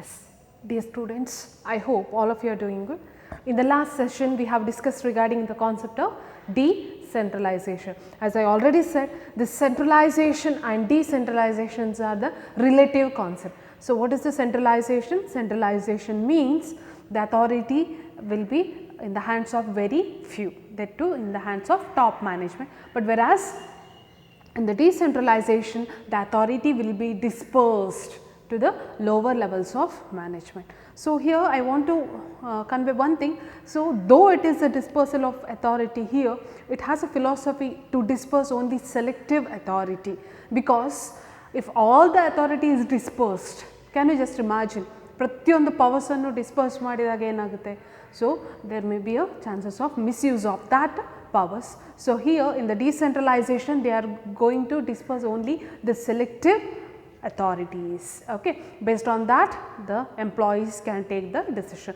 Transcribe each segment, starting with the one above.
Yes, dear students, I hope all of you are doing good. In the last session, we have discussed regarding the concept of decentralization. As I already said, this centralization and decentralizations are the relative concept. So, what is the centralization? Centralization means the authority will be in the hands of very few, that too in the hands of top management. But whereas in the decentralization, the authority will be dispersed to the lower levels of management. So, here I want to convey one thing. So, though it is a dispersal of authority here, it has a philosophy to disperse only selective authority, because if all the authority is dispersed, can you just imagine ಪ್ರತಿಯೊಂದು powers ಅನ್ನು disperse ಮಾಡಿದಾಗ ಏನಾಗುತ್ತೆ. So, there may be a chances of misuse of that powers. So, here in the decentralization they are going to disperse only the selective authorities. Okay. Based on that, the employees can take the decision.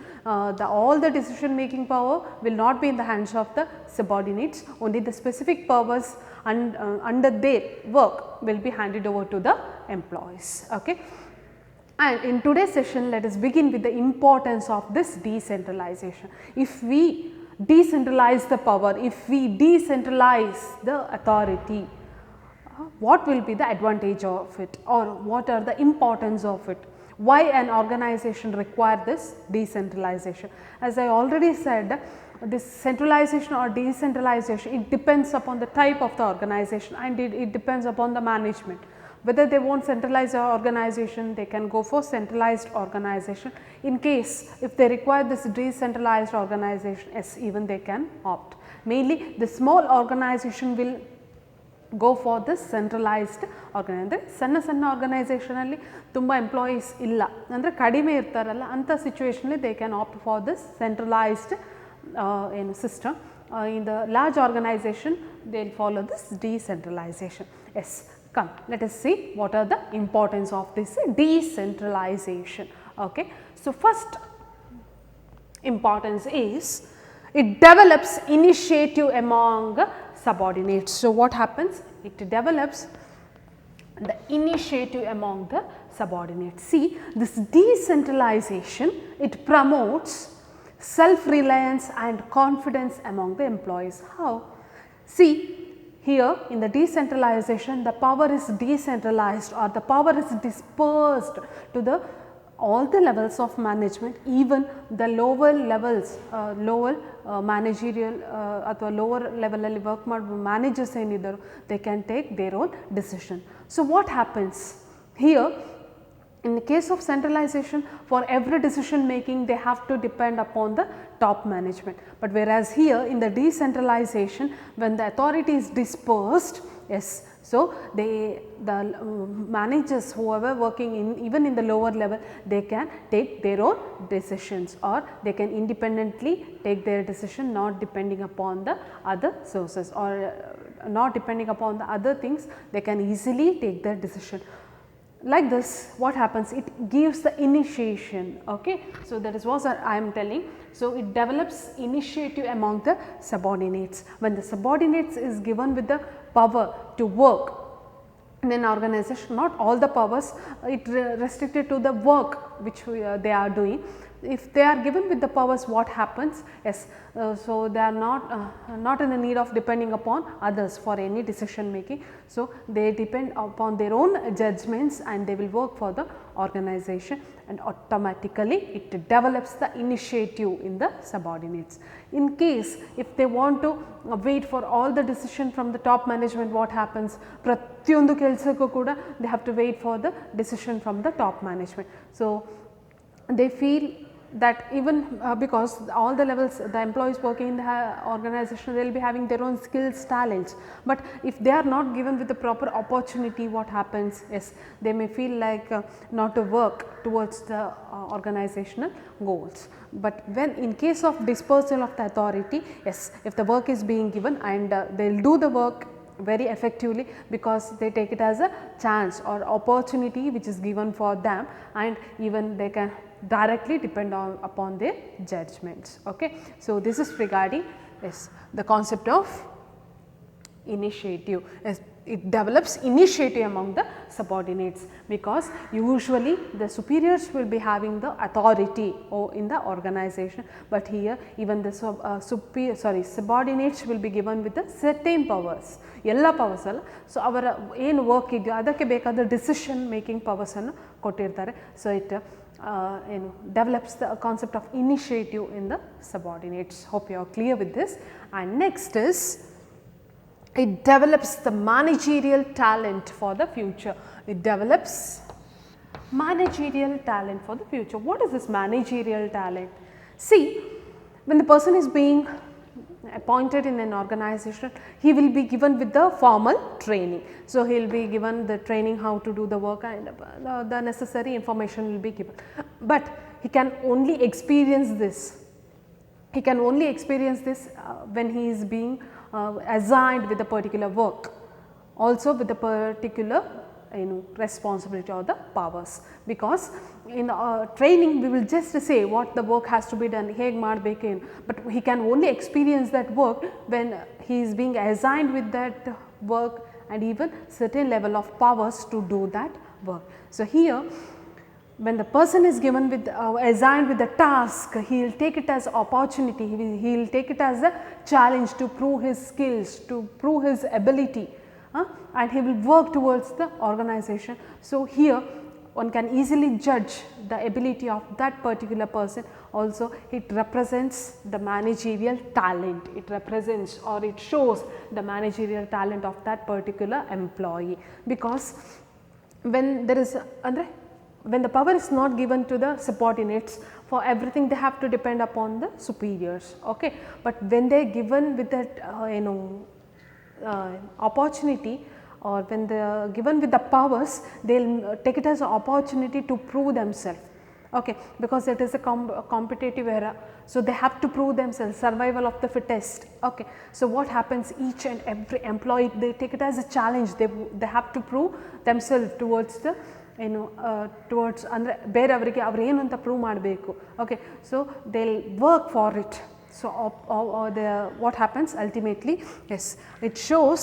All the decision making power will not be in the hands of the subordinates, only the specific powers under their work will be handed over to the employees. Okay. And in today's session, let us begin with the importance of this decentralization. If we decentralize the power, if we decentralize the authority, what will be the advantage of it, or what are the importance of it? Why an organization require this decentralization? As I already said, this centralization or decentralization, it depends upon the type of the organization, and it depends upon the management. Whether they want centralized organization, they can go for centralized organization. In case if they require this decentralized organization, yes, even they can opt. Mainly the small organization will go for this centralized organization. ಸಣ್ಣ organisation ಅಲ್ಲಿ ತುಂಬ employees ಇಲ್ಲ ಅಂದರೆ ಕಡಿಮೆ ಇರ್ತಾರಲ್ಲ ಅಂಥ ಸಿಚುವೇಷನಲ್ಲಿ they can opt for this centralized system. In the large organization, they will follow this decentralization. Yes. Come, let us see what are the importance of this decentralization. Okay. So, first importance is it develops initiative among subordinates. So, what happens? It develops the initiative among the subordinates. See, this decentralization, it promotes self-reliance and confidence among the employees. How? See, here in the decentralization, the power is decentralized, or the power is dispersed to the all the levels of management, even the lower levels, lower managerial ಅಥವಾ lower level ಅಲ್ಲಿ work ಮಾಡುವ managers ಏನಿದ್ದಾರೋ, they can take their own decision. So, what happens here? In the case of centralization, for every decision making they have to depend upon the top management, but whereas here in the decentralization, when the authority is dispersed, yes, so the managers, whoever working in even in the lower level, they can take their own decisions, or they can independently take their decision, not depending upon the other sources, or not depending upon the other things. They can easily take their decision. Like this, what happens? It gives the initiation. Okay. So, that is what I am telling. So, it develops initiative among the subordinates. When the subordinates is given with the power to work in an organization, not all the powers, it restricted to the work which they are doing. If they are given with the powers, what happens? Yes, so they are not in the need of depending upon others for any decision making. So, they depend upon their own judgments, and they will work for the organization, and automatically it develops the initiative in the subordinates. In case if they want to wait for all the decision from the top management, what happens? ಪ್ರತಿಯೊಂದು ಕೆಲಸಕ್ಕೂ ಕೂಡ they have to wait for the decision from the top management. So, they feel that even because all the levels, the employees working in the organization, they will be having their own skills, talents, but if they are not given with the proper opportunity, what happens? Yes, they may feel like not to work towards the organizational goals. But when in case of dispersal of the authority, yes, if the work is being given, and they will do the work very effectively, because they take it as a chance or opportunity which is given for them, and even they can directly depend upon their judgments. Okay. So, this is regarding, yes, the concept of initiative. It develops initiative among the subordinates, because usually the superiors will be having the authority in the organization, but here even the subordinates will be given with the certain powers, ella powers alla. So avara ಏನು work ಇದೆಯೋ ಅದಕ್ಕೆ ಬೇಕಾದ decision making powers ಅನ್ನು ಕೊಟ್ಟಿರ್ತಾರೆ. So it develops the concept of initiative in the subordinates. Hope you are clear with this. And next is, it develops the managerial talent for the future. It develops managerial talent for the future. What is this managerial talent? See, when the person is being appointed in an organization, he will be given with the formal training. So, he will be given the training how to do the work, and the necessary information will be given. But he can only experience this. He can only experience this when he is being assigned with a particular work, also with a particular responsibility or the powers, because in training we will just say what the work has to be done, hege ಮಾಡಬೇಕು, but he can only experience that work when he is being assigned with that work and even certain level of powers to do that work. So here when the person is given with assigned with the task, he will take it as opportunity, he will take it as a challenge to prove his skills, to prove his ability, and he will work towards the organization. So here one can easily judge the ability of that particular person. Also it represents the managerial talent, it represents or it shows the managerial talent of that particular employee, because when there is when the power is not given to the subordinates, for everything they have to depend upon the superiors, okay. But when they are given with that opportunity, or when they are given with the powers, they will take it as an opportunity to prove themselves, okay, because it is a competitive era. So they have to prove themselves, survival of the fittest, okay. So what happens, each and every employee, they take it as a challenge, they have to prove themselves towards the towards ಅಂದರೆ ಬೇರೆಯವರಿಗೆ ಅವರು ಏನು ಅಂತ prove ಮಾಡಬೇಕು, okay. So they will work for it. So what happens ultimately, yes, it shows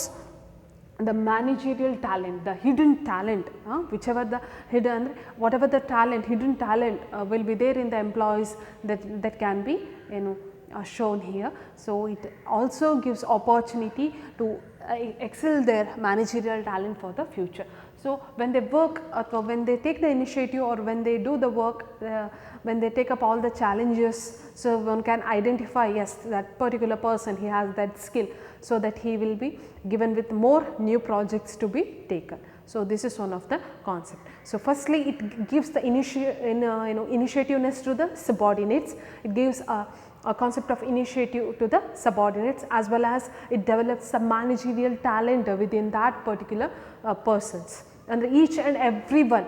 the managerial talent, the hidden talent, whichever the hidden, whatever the talent, hidden talent will be there in the employees, that can be shown here. So it also gives opportunity to excel their managerial talent for the future. So when they work, or when they take the initiative, or when they do the work, when they take up all the challenges, so one can identify, yes, that particular person, he has that skill, so that he will be given with more new projects to be taken. So this is one of the concept. So firstly, it gives the initiativeness to the subordinates. It gives a concept of initiative to the subordinates, as well as it develops the managerial talent within that particular persons. And each and everyone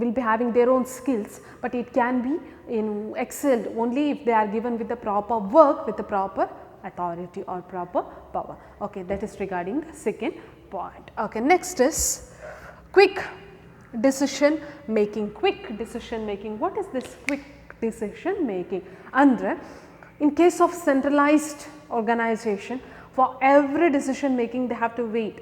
will be having their own skills, but it can be excelled only if they are given with the proper work, with the proper authority or proper power. Okay, that is regarding the second point. Okay, next is quick decision making. Quick decision making. What is this quick decision making? Andre, in case of centralized organization, for every decision making they have to wait,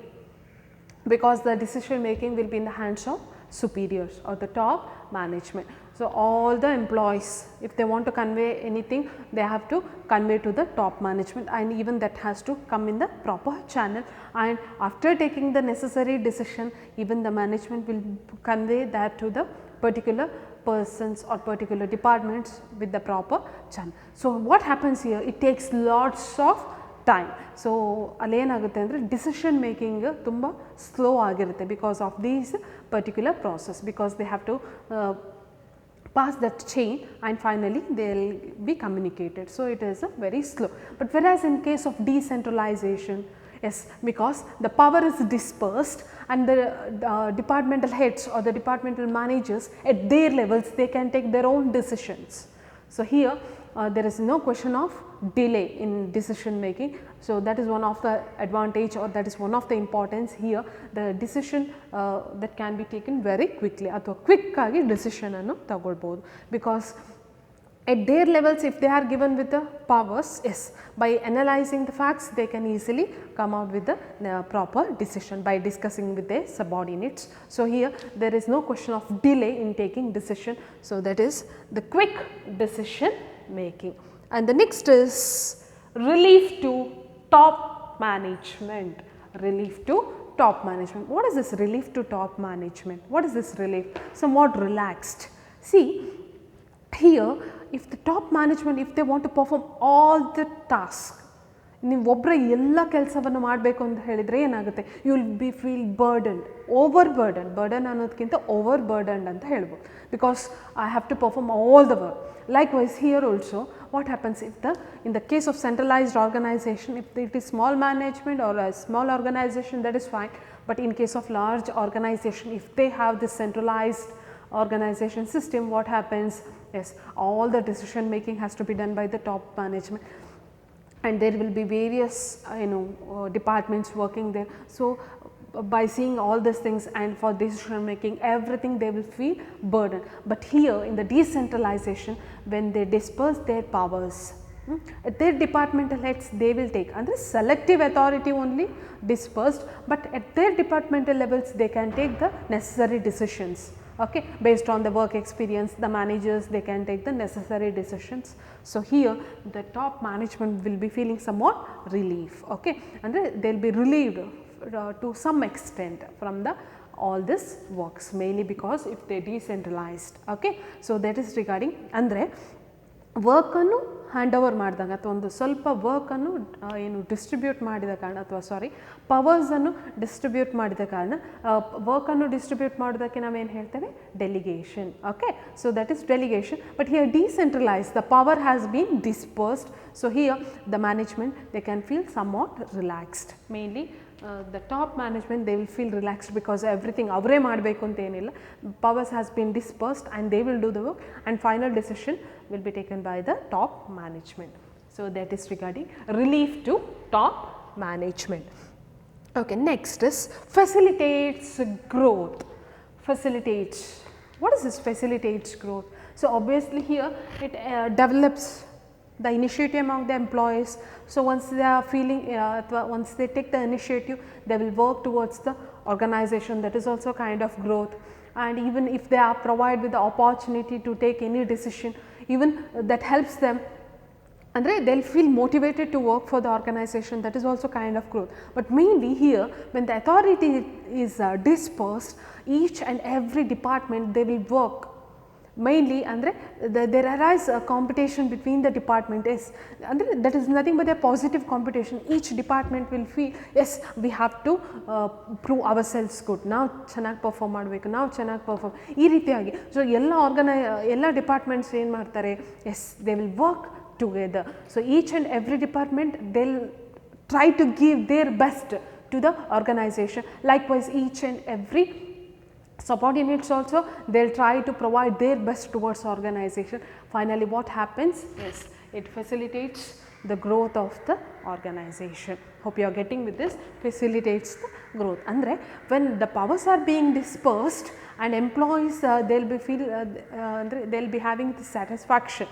because the decision making will be in the hands of superiors or the top management. So all the employees, if they want to convey anything, they have to convey to the top management, and even that has to come in the proper channel. And after taking the necessary decision, even the management will convey that to the particular persons or particular departments with the proper channel. So what happens here, it takes lots of time. So ಅಲ್ಲಿ ಏನಾಗುತ್ತೆ ಅಂದರೆ decision making ತುಂಬ slow ಆಗಿರುತ್ತೆ, because of these particular process, because they have to pass that chain and finally they will be communicated. So it is very slow. But whereas in case of decentralization, yes, because the power is dispersed and the departmental heads or the departmental managers at their levels, they can take their own decisions. So here there is no question of delay in decision making. So that is one of the advantage, or that is one of the importance here. The decision that can be taken very quickly, ಅಥವಾ quick ಆಗಿ decision ಅನ್ನು ತಗೊಳ್ಬೋದು, because at their levels, if they are given with the powers, yes, by analyzing the facts they can easily come out with the proper decision by discussing with their subordinates. So, here there is no question of delay in taking decision. So, that is the quick decision making. And the next is relief to top management, relief to top management. What is this relief to top management? What is this relief? Somewhat relaxed. See, here if the top management, if they want to perform all the tasks, ನೀವು ಒಬ್ಬರೇ ಎಲ್ಲ ಕೆಲಸವನ್ನು ಮಾಡಬೇಕು ಅಂತ ಹೇಳಿದರೆ ಏನಾಗುತ್ತೆ, you will be feel burden, over burden, burden ಅನ್ನೋದಕ್ಕಿಂತ over burdened ಅಂತ ಹೇಳ್ಬೋದು, because I have to perform all the work. Likewise here also what happens if in the case of centralized organization, if it is small management or a small organization, that is fine, but in case of large organization, if they have this centralized organization system, what happens, yes, all the decision making has to be done by the top management, and there will be various departments working there. So, by seeing all these things and for decision making everything, they will feel burden. But here in the decentralization, when they disperse their powers, at their departmental heads they will take, and the selective authority only dispersed, but at their departmental levels they can take the necessary decisions. Okay, based on the work experience, the managers, they can take the necessary decisions. So, here the top management will be feeling somewhat relief, okay, and they will be relieved to some extent from the all this works, mainly because if they decentralized. Okay. So, that is regarding ಅಂದರೆ work ಅನ್ನು hand over ಮಾಡಿದಾಗ ಅಥವಾ ಒಂದು ಸ್ವಲ್ಪ work ಅನ್ನು ಏನು distribute ಮಾಡಿದ ಕಾರಣ ಅಥವಾ ಪವರ್ಸ್ ಅನ್ನು ಡಿಸ್ಟ್ರಿಬ್ಯೂಟ್ ಮಾಡಿದ ಕಾರಣ, ವರ್ಕ್ ಅನ್ನು ಡಿಸ್ಟ್ರಿಬ್ಯೂಟ್ ಮಾಡೋದಕ್ಕೆ ನಾವೇನು ಹೇಳ್ತೇವೆ, delegation. Okay, so that is delegation. But here decentralise, the power has been dispersed. So here the management they can feel somewhat relaxed. Mainly the top management, they will feel relaxed because everything avare ಮಾಡಬೇಕು ಅಂತ ಏನಿಲ್ಲ, powers has been dispersed and they will do the work, and final decision will be taken by the top management. So, that is regarding relief to top management. Okay, next is facilitates growth. Facilitates, what is this facilitates growth? So, obviously here it develops the initiative among the employees. So, once they are feeling once they take the initiative, they will work towards the organization, that is also kind of growth. And even if they are provided with the opportunity to take any decision, even that helps them, and they will feel motivated to work for the organization, that is also kind of growth. But mainly here when the authority is dispersed, each and every department they will work mainly, ಅಂದರೆ there arise a competition between the department, yes, ಅಂದರೆ that is nothing but a positive competition. Each department will feel, yes, we have to prove ourselves good, ನಾವು ಚೆನ್ನಾಗಿ perform ಮಾಡಬೇಕು, ನಾವು ಚೆನ್ನಾಗಿ perform, ಈ ರೀತಿಯಾಗಿ. So ಎಲ್ಲ ಡಿಪಾರ್ಟ್ಮೆಂಟ್ಸ್ ಏನು ಮಾಡ್ತಾರೆ, yes, they will work together. So, each and every department they will try to give their best to the organization. Likewise, each and every subordinates also, they will try to provide their best towards organization. Finally, what happens? Yes, it facilitates the growth of the organization. Hope you are getting with this. Facilitates the growth. Andre when the powers are being dispersed and employees they will be having the satisfaction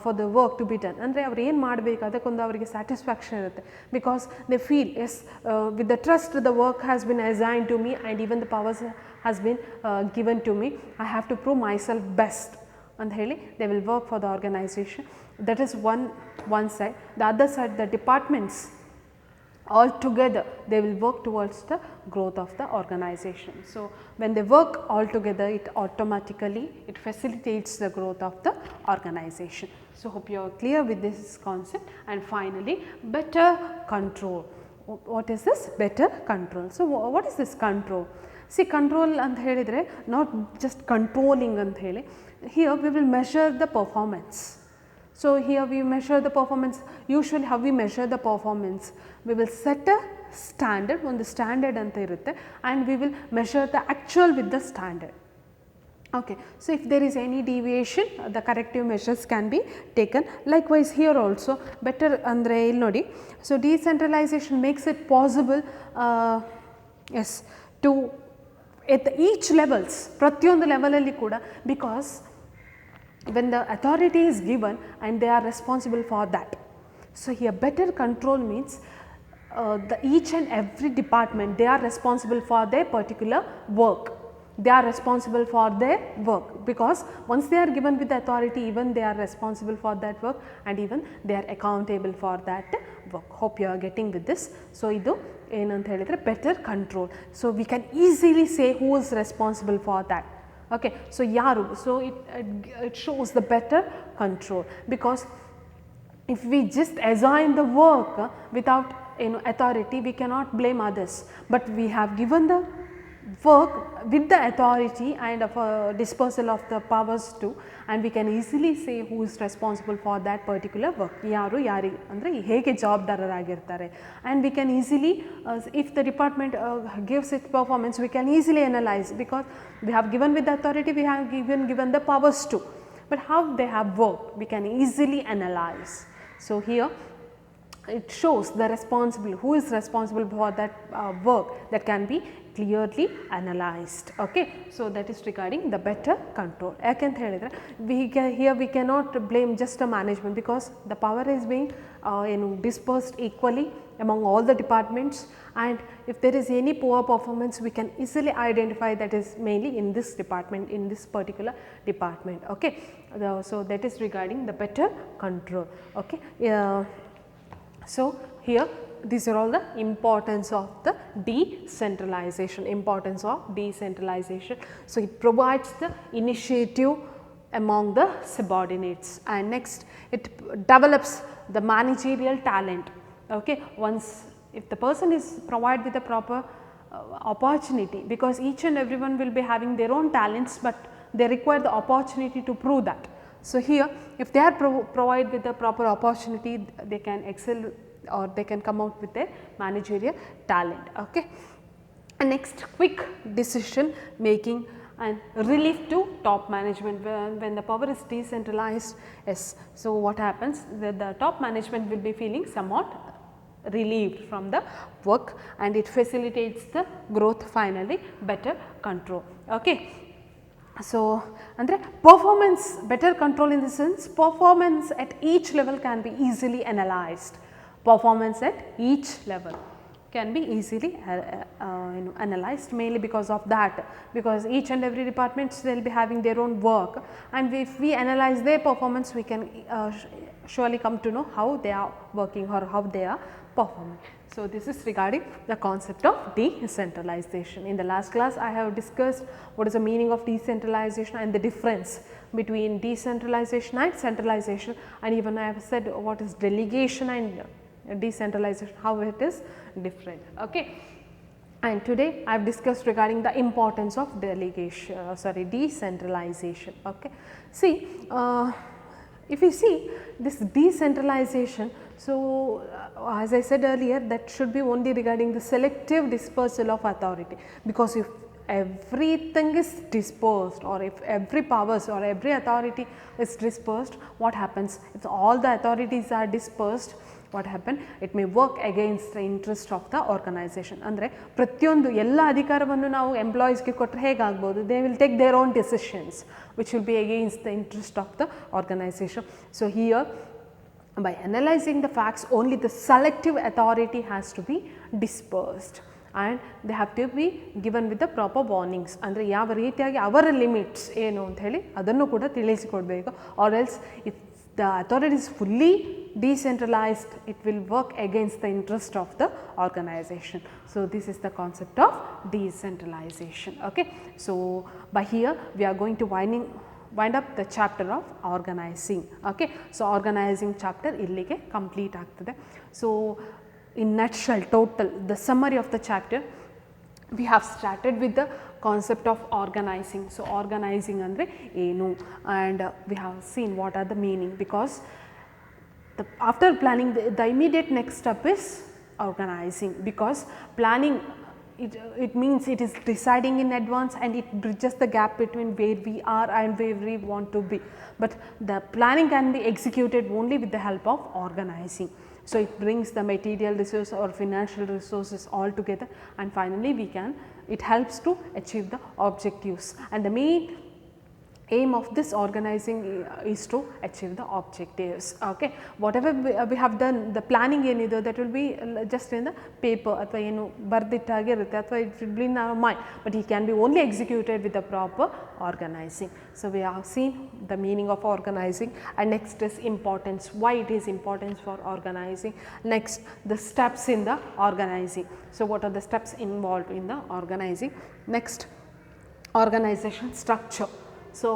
for the work to be done. ಅಂದರೆ ಅವ್ರು ಏನು ಮಾಡಬೇಕು ಅದಕ್ಕೊಂದು ಅವರಿಗೆ satisfaction ಇರುತ್ತೆ, because they feel, yes, with the trust the work has been assign to me and even the powers has been given to me, I have to prove myself best ಅಂತ ಹೇಳಿ they will work for the organisation. That is one side. The other side, the departments all together they will work towards the growth of the organization. So, when they work all together, it automatically it facilitates the growth of the organization. So, hope you are clear with this concept. And finally, better control. What is this better control? So, what is this control? See, control ant helidre not just controlling ant heli, here we will measure the performance. So, here we measure the performance. Usually how we measure the performance, we will set a standard, ಒಂದು standard ಅಂತ ಇರುತ್ತೆ, and we will measure the actual with the standard. Okay. So, if there is any deviation, the corrective measures can be taken. Likewise here also better ಅಂದರೆ ಇಲ್ಲಿ ನೋಡಿ, so decentralization makes it possible yes to at each levels, ಪ್ರತಿಯೊಂದು ಲೆವೆಲಲ್ಲಿ ಕೂಡ, because when the authority is given and they are responsible for that. So, here better control means each and every department they are responsible for their particular work. They are responsible for their work, because once they are given with the authority, even they are responsible for that work and even they are accountable for that work. Hope you are getting with this. So, idu ಏನಂತ ಹೇಳಿದರೆ better control. So, we can easily say who is responsible for that. Okay. So, yaru. So, it shows the better control, because if we just assign the work without authority, we cannot blame others, but we have given the work with the authority and of dispersal of the powers too, and we can easily say who is responsible for that particular work. Yaru yari andre hege jawabdararagirtare, and we can easily if the department gives its performance, we can easily analyze, because we have given with the authority, we have given the powers too, but how they have worked we can easily analyze. So, here it shows the responsible, who is responsible for that work, that can be clearly analyzed. Okay. So, that is regarding the better control. Yakante helidre here we cannot blame just a management, because the power is being dispersed equally among all the departments, and if there is any poor performance, we can easily identify that is mainly in this department, in this particular department. Okay. So, that is regarding the better control. Okay. So, here these are all the importance of the decentralization, So, it provides the initiative among the subordinates, and next it develops the managerial talent. Okay. Once if the person is provided with the proper opportunity, because each and everyone will be having their own talents, but they require the opportunity to prove that. So, here if they are provided with the proper opportunity, they can excel or they can come out with their managerial talent. Okay. And next, quick decision making and relief to top management. When the power is decentralized, yes. So, what happens, the top management will be feeling somewhat relieved from the work, and it facilitates the growth, finally better control. Okay. So, andre performance, better control in the sense performance at each level can be easily analyzed. Performance at each level can be easily analyzed, mainly because of that, because each and every departments they will be having their own work, and if we analyze their performance, we can surely come to know how they are working or how they are performing. So, this is regarding the concept of decentralization. In the last class, I have discussed what is the meaning of decentralization and the difference between decentralization and centralization, and even I have said what is delegation and decentralization, how it is different. Okay. And today I have discussed regarding the importance of decentralization. Okay. See, if you see this decentralization, so as I said earlier, that should be only regarding the selective dispersal of authority, because if everything is dispersed, or if every powers or every authority is dispersed, what happens? If all the authorities are dispersed, what happen? It may work against the interest of the organization. Andre pratyondu ella adhikaravannu ನಾವು employees ಗೆ ಕೊಟ್ಟರೆ ಹೇಗಾಗಬಹುದು? They will take their own decisions which will be against the interest of the organization. So, here by analyzing the facts, only the selective authority has to be dispersed, and they have to be given with the proper warnings. ಅಂದರೆ ಯಾವ ರೀತಿಯಾಗಿ ಅವರ limits ಏನು ಅಂತ ಹೇಳಿ ಅದನ್ನು ಕೂಡ ತಿಳಿಸಿಕೊಡಬೇಕು, or else if the authority is fully decentralized, it will work against the interest of the organization. So, this is the concept of decentralization. Okay. So, by here we are going to wind up the chapter of organizing. Okay. So, organizing chapter illige complete agtade. So, in nutshell, total the summary of the chapter, we have started with the concept of organizing. So, organizing andre enu, and we have seen what are the meaning, because after planning the immediate next step is organizing, because planning it means it is deciding in advance, and it bridges the gap between where we are and where we want to be, but the planning can be executed only with the help of organizing. So, it brings the material resource or financial resources all together, and finally, it helps to achieve the objectives, and the main aim of this organizing is to achieve the objectives. Okay. Whatever we have done, the planning ಏನಿದೆ that will be just in the paper ಅಥವಾ ಏನು ಬರೆದಿಟ್ಟಾಗಿರುತ್ತೆ ಅಥವಾ it will be in our mind, but it can be only executed with the proper organizing. So, we have seen the meaning of organizing, and next is importance, why it is important for organizing. Next, the steps in the organizing. So, what are the steps involved in the organizing? Next, organization structure. So,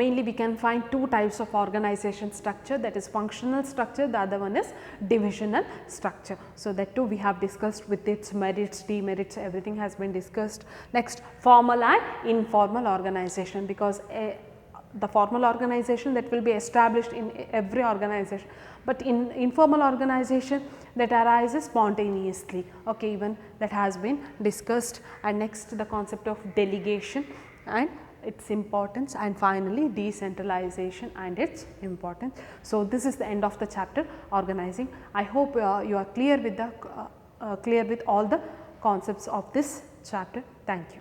mainly we can find two types of organization structure, that is functional structure, the other one is divisional structure. So, that too we have discussed with its merits, demerits, everything has been discussed. Next, formal and informal organization, because the formal organization that will be established in every organization, but in informal organization that arises spontaneously. Okay, even that has been discussed. And next, the concept of delegation and its importance, and finally decentralization and its importance. So, this is the end of the chapter organizing. I hope you are clear with the clear with all the concepts of this chapter. Thank you.